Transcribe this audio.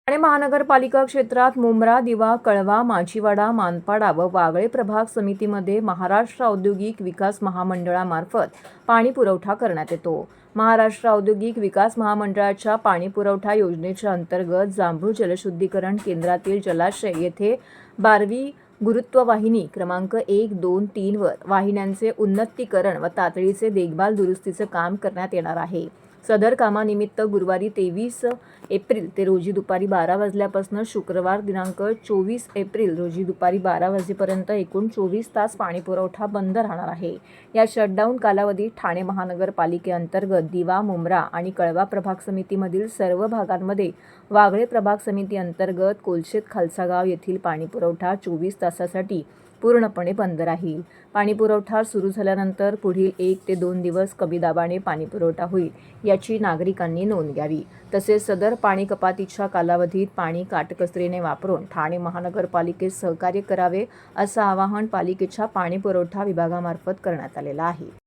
ठाणे महानगरपालिका क्षेत्रात मुंब्रा, दिवा, कळवा, माचीवाडा, मानपाडा व वागळे प्रभाग समितीमध्ये महाराष्ट्र औद्योगिक विकास महामंडळामार्फत पाणी पुरवठा करण्यात येतो। महाराष्ट्र औद्योगिक विकास महामंडळाच्या पाणी पुरवठा योजनेच्या अंतर्गत जांभूळ जलशुद्धीकरण केंद्रातील जलाशय येथे 12वी गुरुत्ववाहिनी क्रमांक 1, 2, 3 वर वाहिन्यांचे उन्नतीकरण व तातडीचे देखभाल दुरुस्तीचे काम करण्यात येणार आहे। सदर कामानिमित्त गुरुवारी 23 एप्रिल ते रोजी दुपारी 12 वाजल्यापासून शुक्रवार दिनांक 24 एप्रिल रोजी दुपारी 12 वाजेपर्यंत एकूण 24 तास पाणी पुरवठा बंद राहणार आहे। या शटडाऊन कालावधीत ठाणे महानगरपालिकेअंतर्गत दिवा, मुंब्रा आणि कळवा प्रभाग समितीमधील सर्व भागांमध्ये वागळे प्रभाग समिती अंतर्गत कोलशेत खालसा गाव येथील पाणी पुरवठा 24 तासासाठी पूर्णपणे बंद राहील। पाणी पुरवठा सुरू झाल्यानंतर पुढील 1 ते 2 दिवस कमी दाबाने पाणी पुरवठा होईल याची नागरिकांनी नोंद घ्यावी। तसेच सदर पाणी कपातीच्या कालावधीत पाणी काटकसरीने वापरून ठाणे महानगरपालिकेस सहकार्य करावे असं आवाहन पालिकेच्या पाणी पुरवठा विभागामार्फत करण्यात आलेलं आहे।